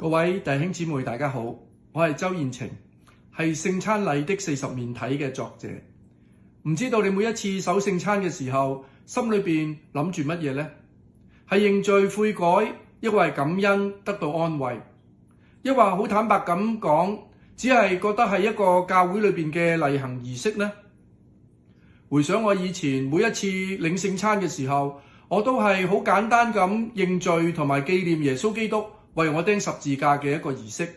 各位弟兄姊妹，大家好，我係周彥晴，係聖餐禮的40面體嘅作者。唔知道你每一次守聖餐嘅時候，心裏邊諗住乜嘢呢？係認罪悔改，抑或係感恩得到安慰，抑或好坦白咁講，只係覺得係一個教會裏邊嘅例行儀式呢？回想我以前每一次領聖餐嘅時候，我都係好簡單咁認罪同埋紀念耶穌基督為我釘十字架嘅一個儀式。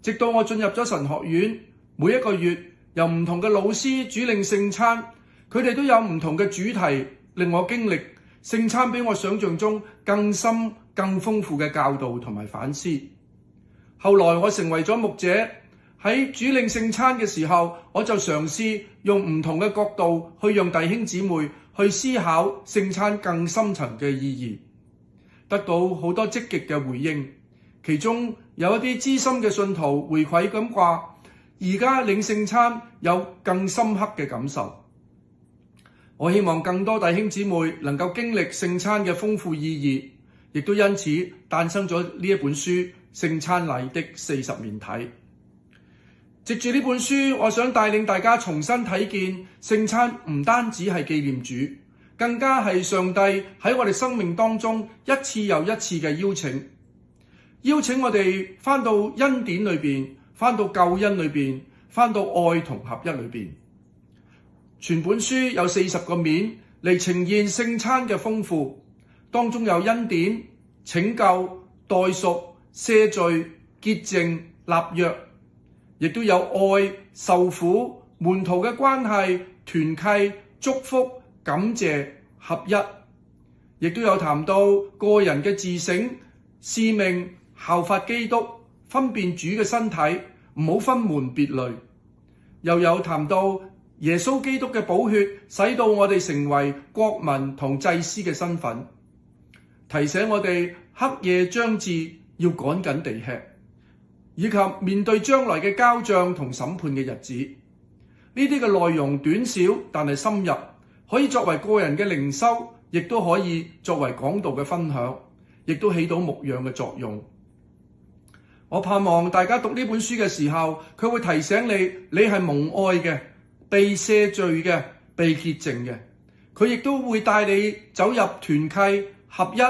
直到我進入咗神學院，每一個月由唔同嘅老師主領聖餐，佢哋都有唔同嘅主題，令我經歷聖餐比我想象中更深更豐富嘅教導同埋反思。後來我成為咗牧者，喺主領聖餐嘅時候，我就嘗試用唔同嘅角度去讓弟兄姊妹去思考聖餐更深層嘅意義，得到好多積極嘅回應。其中有一啲資深嘅信徒回饋咁話，而家領聖餐有更深刻嘅感受。我希望更多弟兄姊妹能夠經歷聖餐嘅豐富意義，亦都因此誕生咗呢一本書《聖餐禮的40面體》。藉住呢本書，我想帶領大家重新睇見聖餐唔單止係紀念主，更加係上帝喺我哋生命當中一次又一次嘅邀請我哋返到恩典裏邊，返到救恩裏邊，返到愛同合一裏邊。全本書有40個面嚟呈現聖餐嘅豐富，當中有恩典、拯救、代贖、赦罪、潔淨、立約，亦都有愛、受苦、門徒嘅關係、團契、祝福、感謝、合一，亦都有談到個人嘅自省、使命、效法基督、分辨主嘅身體，唔好分門別類。又有談到耶穌基督嘅寶血，使到我哋成為國民同祭司嘅身份，提醒我哋黑夜將至，要趕緊地吃，以及面對將來嘅交賬同審判嘅日子。呢啲嘅內容短小，但係深入，可以作為個人嘅靈修，亦都可以作為講道嘅分享，亦都起到牧養嘅作用。我盼望大家讀呢本書嘅時候，佢會提醒你，你係蒙愛嘅，被赦罪嘅，被潔淨嘅。佢亦都會帶你走入團契、合一、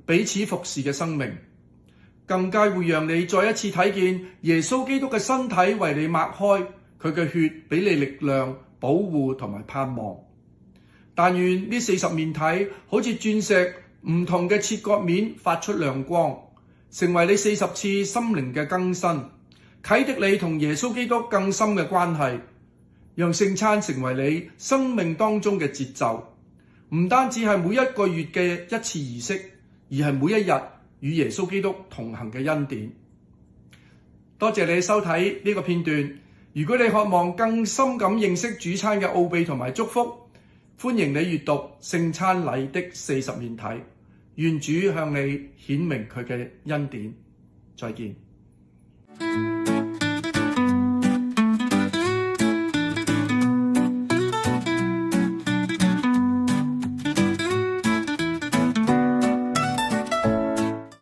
彼此服侍嘅生命，更加會讓你再一次睇見耶穌基督嘅身體為你擘開，佢嘅血俾你力量、保護同埋盼望。但願呢40面體好似鑽石，唔同嘅切割面發出亮光，成為你40次心靈嘅更新，啟迪你同耶穌基督更深嘅關係，讓聖餐成為你生命當中嘅節奏，唔單止係每一個月嘅一次儀式，而係每一日與耶穌基督同行嘅恩典。多謝你收睇呢個片段。如果你渴望更深咁認識主餐嘅奧秘同埋祝福，歡迎你閱讀聖餐禮的40面體。願主向你顯明佢嘅恩典。再見。